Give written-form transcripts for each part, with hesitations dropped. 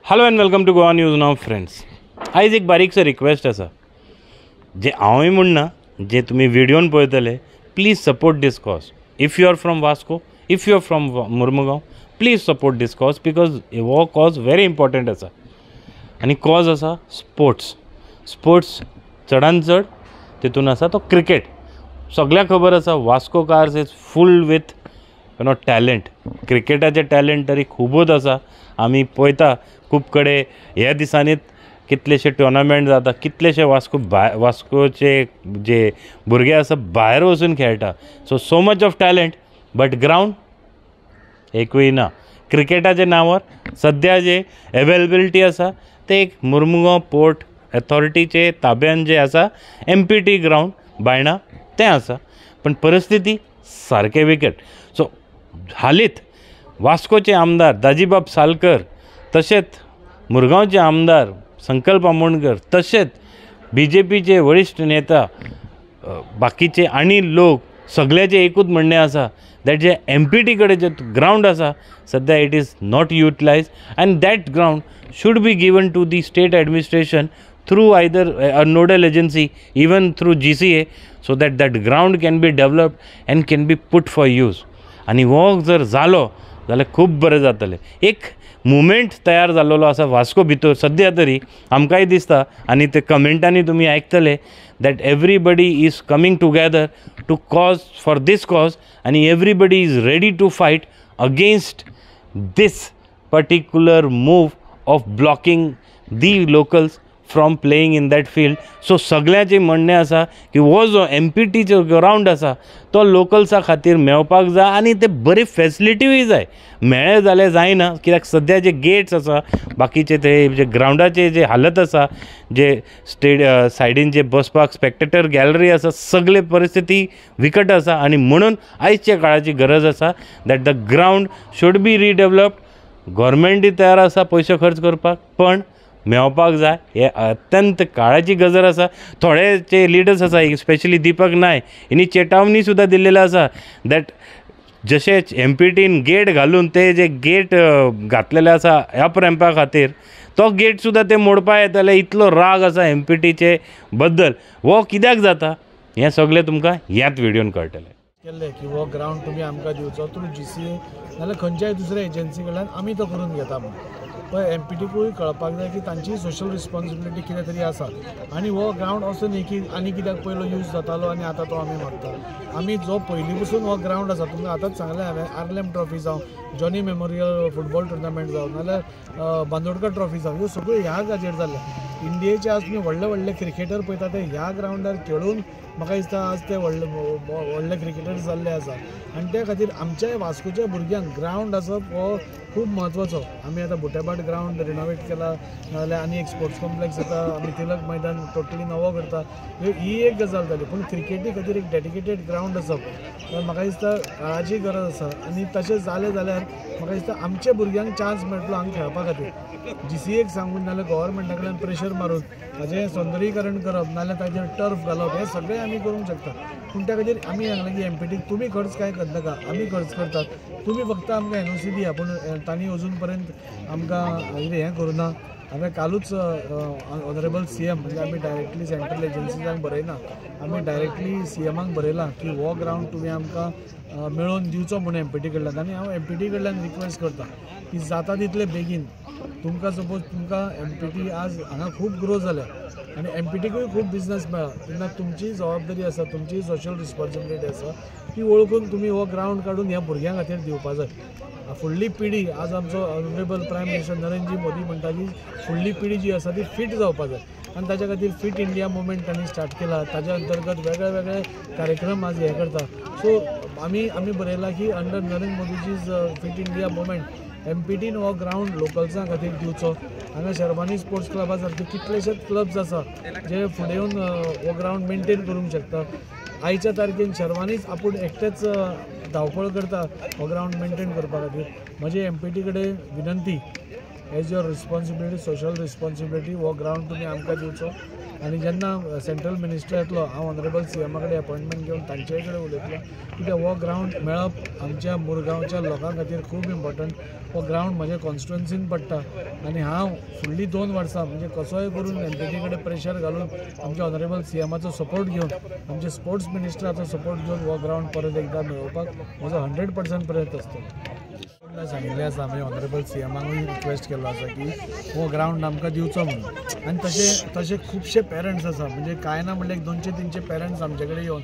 Hello and welcome to Goa news now friends. आयज एक बारीकसो request आसा जे हांवूय म्हणना जे तुमी व्हिडिओन पळयतले. Please support this cause. If you are from Vasco, if you are from Mormugao, please support this cause because हो कॉज व्हेरी इम्पॉर्टंट आसा. आनी कॉज आसा स्पोर्ट्स चडान चड तितून आसा तो क्रिकेट. सगळ्यांक खबर आसा वास्को कार्स इज फूल विथ टॅलंट. क्रिकेटाचे टॅलंट तरी खूबच आसा. आमी पळयता खूब कडेन ह्या दिसांनीच कितलेशे टुर्नामेंट जाता, कितलेशे वास्कोचे जे भुरगे आसा भायर वचून खेळटा. So much of talent but ground एकूय ना. क्रिकेटाच्या नांवार सद्या जे अवेलेबिलिटी आसा ते एक मुर्मुगांव पोर्ट अथॉरिटीचे ताब्यान जे आसा MPT ग्रावंड बायणा तें आसा. पण परिस्थिती सारके विकेट. सो हालींच वास्कोचे आमदार दाजीबाब सालकर, तशेंच मुरगांवचे आमदार संकल्प आमोणकर, तशेंच BJPचे वरिश्ठ नेता बाकीचे आनी लोक सगळ्याचे एकूच म्हणणें आसा दॅट जे MPT कडेन जे ग्रावंड आसा सद्या it is not utilise and that ground should be given to the state administration through either a nodal agency, even through GCA, so that ground can be developed and can be put for use. आणि हो जर जालो जाल्यार खूब बरें जातलें. एक movement तयार जाल्लो आसा वास्को भितर सद्या तरी. आमकांय दिसता आनी ते कमेंटांनी तुमी आयकतले that everybody is coming together to cause for this cause आनी everybody is ready to fight against this particular move of blocking the locals from playing in that field. So सगळ्यांचें म्हणणें आसा की हो जो MPTचो ग्रावंड आसा तो लोकल्सा खातीर मेळपाक जाय आनी ते बरी फॅसिलिटीय जाय. मेळ्ळें जाल्यार जायना, कित्याक सद्या जे गेट्स आसा बाकीचे ते जे ग्रावंडाचे जे हालत आसा, जे सायडीन जे बसपाक स्पेक्टेटर गॅलरी आसा, सगळे परिस्थिती विकट आसा. आनी म्हणून आयच्या काळाची गरज आसा that the ground should be redeveloped. गव्हर्मेंटूय तयार आसा पयशे खर्च करपाक, पण मेळपाक जाय. हे अत्यंत काळाची गरज आसा. थोडेचे लिडर्स आसा, स्पेशली दीपक नायक, हिनी चेतावणी सुद्दां दिल्लेली आसा दॅट जशे MPTन गेट घालून ते जे गेट घातलेले आसा अप रॅम्पा खातीर तो गेट सुद्दां ते मोडपा येतले. इतलो राग आसा MPTचे बद्दल. हो कित्याक जाता हें सगळें तुमकां ह्याच व्हिडिओन कळटलें. केल्ले की हो ग्रावंड तुमी आमकां दिवचो थ्रू GCA नाल्यार खंयच्याय दुसऱ्या एजन्सी कडल्यान आमी तो करून घेता म्हणून. पण MPTकूय कळपाक जाय की तांची सोशल रिस्पॉन्सिबिलिटी कितें तरी आसा. आनी हो ग्रावंड असो न्ही की आनी कित्याक पयलो यूज जातालो आनी आतां तो आमी मागता. आमी जो पयलीं पसून हो ग्रावंड आसा, तुमकां आतांच सांगलें हांवें, आर्लेम ट्रॉफी जावं, जॉनी मेमोरियल फुटबॉल टुर्नामेंट जावं, नाल्यार बांदोडकर ट्रॉफी जावं, ह्यो सगळ्यो ह्या जागेर जाल्ल्या. इंडियेचे आज तुमी व्हडले व्हडले क्रिकेटर पळयता ते ह्या ग्रावंडार खेळून म्हाका दिसता आज ते व्हडले क्रिकेटर जाल्ले आसा. आनी त्या खातीर आमच्या वास्कोच्या भुरग्यांक ग्रावंड आसप हो खूब म्हत्वाचो. आमी आतां बुटेबाट ग्रावंड रिनोवेट केला, नाजाल्यार आनी एक स्पोर्ट्स कॉम्प्लेक्स जाता, आमी तिलक मैदान टोटली नवो करता. ही एक गजाल जाली. पूण क्रिकेटी खातीर एक डेडिकेटेड ग्रावंड आसप म्हाका दिसता काळाची गरज आसा. आनी तशें जालें जाल्यार म्हाका दिसता आमच्या भुरग्यांक चान्स मेळटलो हांगा खेळपा खातीर. GCAक सांगून नाल्यार गव्हर्मेंटा कडल्यान प्रेशर मारून ताचें सौंदर्यीकरण करप, नाल्यार ताचेर टर्फ घालप, हें सगळें आमी करूंक शकता. पूण त्या खातीर आमी सांगलें की MPTक तुमी खर्च कांय करनाका, आमी खर्च करतात, तुमी फक्त आमकां NOC दिया. पूण तांणी अजून पर्यंत आमकां हें करूं ना. हांवें कालूच ऑनरेबल CM म्हणजे आमी डायरेक्टली सेंट्रल एजन्सीजांक बरयना, आमी डायरेक्टली CMाक बरयलां की हो ग्रावंड तुमी आमकां मेळोवन दिवचो म्हणून MPT कडल्यान. आनी हांव MPT कडल्यान रिक्वेस्ट करता की जाता तितले बेगीन तुमकां सपोज तुमकां MPT आज हांगा खूब ग्रो जाल्या आनी MPTकूय खूब बिजनस मेळ्ळा, तेन्ना तुमची जबाबदारी आसा, तुमची सोशल रिस्पॉन्सिबिलिटी आसा ती वळखून तुमी हो ग्रावंड काडून ह्या भुरग्यां खातीर दिवपा जाय. फुडली पिढी आज आमचो honourable prime minister Narendra Modi म्हणटा की फुडली पिढी जी आसा ती फीट जावपा जाय. आनी ताच्या खातीर फीट इंडिया मुवमेंट तांणी स्टार्ट केला. ताच्या अंतर्गत वेगळे वेगळे कार्यक्रम आज हे करता. सो आमी बरयलां की under Narendra Modiji's fit India movement MPTन हो ग्रावंड लोकल्सां खातीर दिवचो. हांगा शर्मानी स्पोर्ट्स क्लबा सारके कितलेशेच क्लब्स आसा जे फुडें येवन हो ग्रावंड मेनटेन करूंक शकता. आयच्या तारखेन शर्मानीच आपूण एकटेच धांवपळ करता हो ग्रावंड मेनटेन करपा खातीर. म्हजी MPT कडेन विनंती as your responsibility, social responsibility हो ग्राउंड तुमी आमकां दिवचो. आनी जेन्ना सेंट्रल मिनिस्टर येतलो हांव ऑनरेबल CM कडेन अपॉइंटमेंट घेवन तांचे कडेन उलयतलो, कित्याक हो ग्राउंड मेळप आमच्या मुरगांवच्या लोकां खातीर खूब इम्पॉर्टंट. हो ग्राउंड म्हज्या कॉन्स्टिट्युएन्सीन पडटा आनी हांव फुडलीं 2 वर्सां म्हणजे कसोय करून MPT कडेन प्रेशर घालून आमच्या ऑनरेबल CMचो सपोर्ट घेवन, आमच्या स्पोर्ट्स मिनिस्टराचो सपोर्ट घेवन हो ग्राउंड परत एकदा मेळोवपाक म्हजो 100% प्रयत्न आसतलो. सांगिल्लें आसा म्हणजे ऑनरेबल CMकूय रिक्वेस्ट केल्लो आसा की हो ग्राउंड आमकां दिवचो म्हणून. आनी तशे खुबशे पेरंट्स आसा, म्हणजे कांय ना म्हणल्यार 200-300 पेरंट्स आमचे कडेन येवन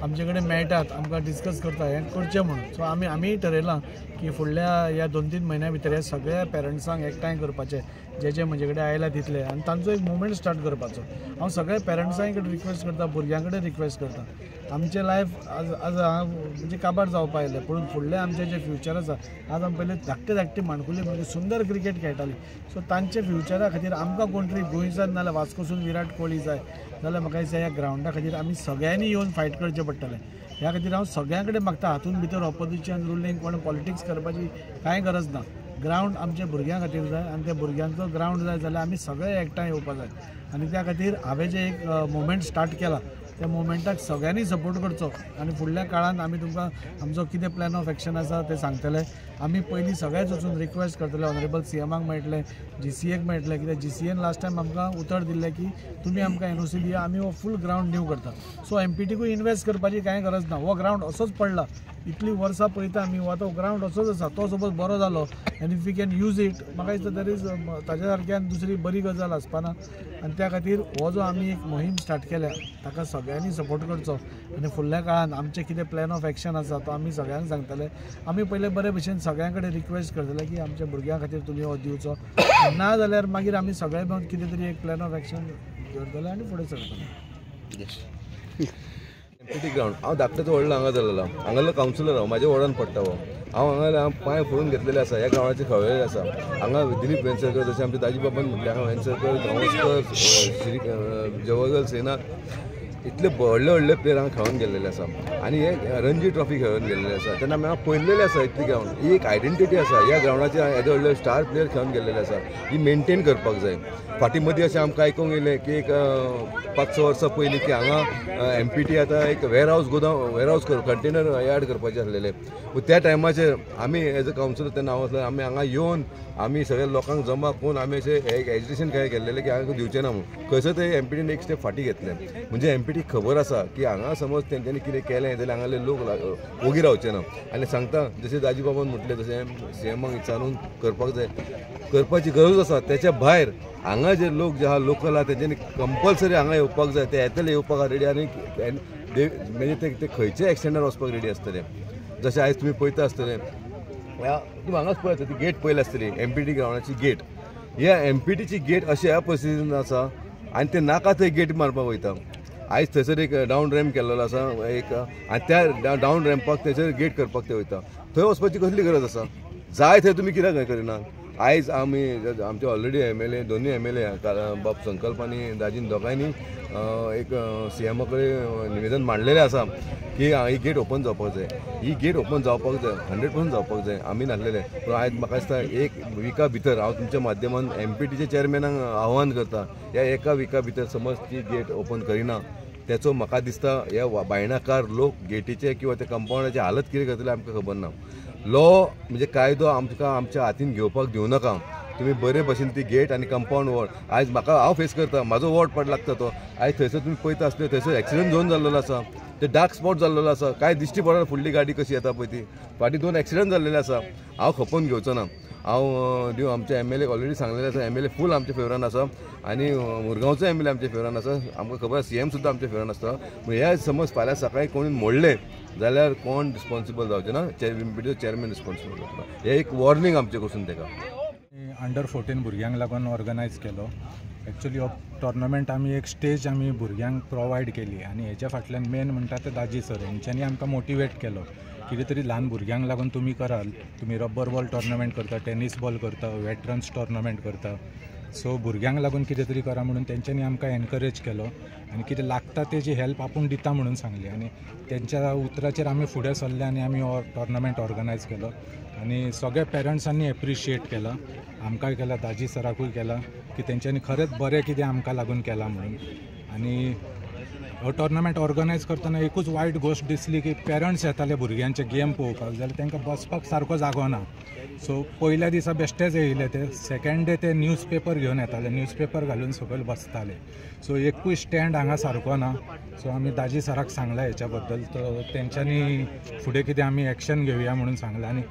आमचे कडेन मेळटात, आमकां डिस्कस करता हें करचें म्हणून. सो आमीय ठरयलां की फुडल्या ह्या 2-3 म्हयन्या भितर ह्या सगळ्या पेरंट्सांक एकठांय करपाचें, जे म्हजे कडेन आयला तितले, आनी तांचो एक मुवमेंट स्टार्ट करपाचो. हांव सगळ्या पेरंट्सांय कडेन रिक्वेस्ट करता, भुरग्यां कडेन रिक्वेस्ट करता. आमचें लायफ आज म्हणजे काबार जावपा आयलें, पूण फुडलें आमचें जें फ्युचर आसा, आज आमी पयलीं धाकटे माणकुली म्हणजे सुंदर क्रिकेट खेळटालीं. सो तांचे फ्युचरा खातीर आमकां कोण तरी गोंयच्यान नाल्यार वास्कोसून विराट कोहली जाय जाल्यार म्हाका दिसता ह्या ग्राउंडा खातीर आमी सगळ्यांनी येवन फायट करचें पडटलें. ह्या खातीर हांव सगळ्यां कडेन मागता, हातूंत भितर ऑपोजिशन रुलींग कोण पॉलिटिक्स करपाची कांय गरज ना. ग्राउंड आमच्या भुरग्यां खातीर जाय आनी त्या भुरग्यांचो ग्राउंड जाय जाल्यार आमी सगळे एकठांय येवपा जाय. आनी त्या खातीर हांवें जें एक मुवमेंट स्टार्ट केला त्या मुवमेंटाक सगळ्यांनी सपोर्ट करचो. आनी फुडल्या काळांत आमी तुमकां आमचो कितें प्लॅन ऑफ एक्शन आसा तें सांगतले. आमी पयलीं सगळेच वचून रिक्वेस्ट करतले, ऑनरेबल CMक मेळटले, GCAक मेळटले, कित्याक GCAन लास्ट टायम आमकां उतर दिल्लें की तुमी आमकां NOC दिया, आमी हो फूल ग्राउंड न्यू करता. सो MPTकूय इन्वेस्ट करपाची कांय गरज ना. हो ग्राउंड असोच पडला, इतलीं वर्सां पळयता आमी, हो ग्राउंड असोच आसा. तो सपोज बरो जालो आनी if we can use it, म्हाका दिसता दर इज ताच्या सारक्यान दुसरी बरी गजाल आसपाना. आनी त्या खातीर हो जो आमी एक मोहीम स्टार्ट केल्या ताका सगळ्यांनी सपोर्ट करचो. आनी फुडल्या काळान आमचें कितें प्लॅन ऑफ एक्शन आसा तो आमी सगळ्यांक सांगतले. आमी पयले बरे भशेन सगळ्यां कडेन रिक्वेस्ट करतले की आमच्या भुरग्यां खातीर तुमी हो दिवचो. ना जाल्यार मागीर आमी सगळे मेळून कितें तरी एक प्लॅन ऑफ एक्शन करतले आनी फुडें सरतले. MPT ग्राउंड हांव धाकटेचो व्हडलो हांगा जाल्लो, हांगालो कावन्सिलर हांव, म्हाज्या वॉर्डान पडटा हो. हांव पांय फोडून घेतलेले आसा, ह्या ग्राउंडाचेर खवळलेले आसा. हांगा दिलीप वेंसरकर, जशें आमचे दाजी बाबान म्हटलें, हांगा वेंसरकर, गांवस्कर, श्री जवाहरलाल सेना, इतले व्हडले प्लेयर हांगा खेळून गेल्लेले आसा. आनी हे रणजी ट्रॉफी खेळून गेल्लेले आसा. तेन्ना हांवें पळयलेले आसा इतली ग्राउंड. ही एक आयडेंटिटी आसा ह्या ग्राउंडाचेर. येदे व्हडले स्टार प्लेयर खेळून गेल्लेले आसा. ही मेनटेन करपाक जाय. फाटीं मदीं अशें आमकां आयकूंक येयलें की एक 5-6 वर्सां पयलीं की हांगा MPT आतां एक वेअरहावस कंटेनर यार्ड करपाचें आसलेलें. त्या टायमाचेर आमी एज अ कावन्सिलर तेन्ना हांव आसलो, आमी हांगा येवन आमी सगळ्या लोकांक जमा करून आमी अशें एक एजिटेशन काय केल्लेलें की हांगा दिवचें ना म्हणून. खंयसर ते MPTन एक स्टेप फाटीं घेतलें. म्हणजे MPT खबर आसा की हांगा समज तेंच्यांनी कितें केलें जाल्यार हांगाले लोक ओगी रावचे ना. आनी सांगता जशें दाजी बाबान म्हटलें तशें CMक विचारून करपाक जाय, करपाची गरज आसा. तेच्या भायर हांगा जे लोक जे आहा लोकल आहा तेंच्यांनी कंपल्सरी हांगा येवपाक जाय. ते येतले येवपाक रेडी आनी म्हणजे ते खंयच्या एक्सटेंडार वचपाक रेडी आसतले. जशें आयज तुमी पळयता आसतले, तुमी हांगाच पळयता ती गेट पळयली आसतली MPT ग्राउंडाची गेट. ह्या MPTची गेट अशें ह्या परिस्थितीन आसा आनी ते नाका थंय गेट मारपाक वयता. आयज थंयसर एक डावन रॅम्प केल्लो आसा एक, आनी त्या डावन रॅम्पाक थंयसर गेट करपाक ते वयता. थंय वचपाची कसली गरज आसा? जाय थंय तुमी कित्याक करिना? आयज आमी आमचे ऑलरेडी MLA दोनूय MLA बाब संकल्प आनी दाजीन दोगांयनी एक CM कडेन निवेदन मांडलेलें आसा की ही गेट ओपन जावपाक जाय. ही गेट ओपन जावपाक जाय, 100% जावपाक जाय. आमी नासलेले. पूण आयज म्हाका दिसता एक विका भितर हांव तुमच्या माध्यमान MPTच्या चेअरमॅनाक आव्हान करता, ह्या एका विका भितर समज ती गेट ओपन करिना त्याचो म्हाका दिसता ह्या बायणाकार लोक गेटीचे किंवा त्या कंपाउंडाची हालत कितें करतले आमकां खबर ना. लॉ म्हणजे कायदो आमकां आमच्या हातीन घेवपाक दिवं नाका. तुम्ही बरे भशेन ती गेट आनी कंपाउंड वॉल आयज म्हाका हांव फेस करता, म्हाजो वॉर्ड पड लागता तो. आयज थंयसर तुमी पळयता आसले थंयसर एक्सिडंट झोन जाल्लो आसा, ते डार्क स्पॉट जाल्लो आसा. कांय दिश्टी पडना फुडली गाडी कशी येता पळय ती. फाटीं 2 एक्सिडंट जाल्लेले आसा. हांव खपोवन घेवचो ना. हांव आमच्या MLA ऑलरेडी सांगलेलें आसा, MLA फूल आमच्या फेवरान आसा आनी मुरगांवचो MLA आमच्या फेवरान आसा. आमकां खबर आसा CM सुद्दां आमच्या फेवरान आसता. हे समज फाल्यां सकाळीं कोणी मोडले जाल्यार कोण रिस्पॉन्सिबल जावचें ना, MPTचो चेअरमॅन रिस्पॉन्सिबल जातलो. हे एक वॉर्निंग आमचे कडसून ताका. अंडर 14 भुरग्यांक लागून ऑर्गनायज केलो. एक्चुअली हो टोर्नामेंट आमी एक स्टेज आमी भुरग्यांक प्रोवायड केली आनी हेच्या फाटल्यान मेन म्हणटा ते दाजी सर हेंच्यांनी आमकां मोटिवेट केलो. कितें तरी ल्हान भुरग्यांक लागून तुमी कराल. तुमी रब्बर बॉल टोर्नामेंट करता, टेनीस बॉल करता, वेटरन्स टोर्नामेंट करता सो भुरग्यांक लागून कितें तरी करा म्हणून तेंच्यांनी आमकां एनकरेज केलो आनी कितें लागता तेजी हेल्प आपूण दिता म्हणून सांगली आनी तेंच्या उतराचेर आमी फुडें सरले आनी आमी हो टोर्नामेंट ऑर्गनायज केलो आनी सगळ्या पेरंट्सांनी एप्रिशिएट केला आमकांय केला दाजी सराकूय केला की तेंच्यांनी खरेंच बरें कितें आमकां लागून केलां म्हणून आनी हो टोर्नामेंट ऑर्गनायज करतना एकूच वायट गोश्ट दिसली की पेरंट्स येताले भुरग्यांचे गेम पळोवपाक जाल्यार तांकां बसपाक सारको जागो ना सो पयल्या दिसा बेश्टेच येयले ते सेकंड डे ते न्यूजपेपर घेवन येताले न्यूजपेपर घालून सकयल बसताले सो एकूय स्टँड हांगा सारको ना सो आमी दाजी सराक सांगला हेच्या बद्दल तो तेंच्यांनी फुडें कितें आमी एक्शन घेवया म्हणून सांगलां आनी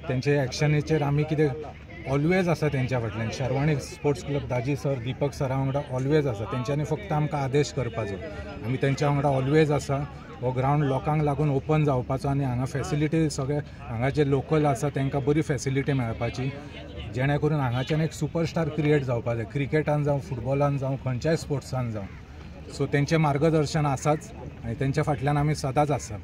तेंचे एक्शनीचेर आमी कितें ऑलवेज आसा तेंच्या फाटल्यान शर्वाणी स्पोर्ट्स क्लब दाजी सर दीपक सरा वांगडा ऑलवेज आसा तेंच्यांनी फक्त आमकां आदेश करपाचो आमी तेंच्या वांगडा ऑलवेज आसा हो ग्रावंड लोकांक लागून ओपन जावपाचो आनी हांगा फॅसिलिटी सगळे हांगा जे लोकल आसा तांकां बरी फॅसिलिटी मेळपाची जेणे करून हांगाच्यान एक सुपरस्टार क्रिएट जावपाक जाय क्रिकेटान जावं फुटबॉलान जावं खंयच्याय स्पोर्ट्सान जावं सो तेंचें मार्गदर्शन आसाच आनी तेंच्या फाटल्यान आमी सदांच आसा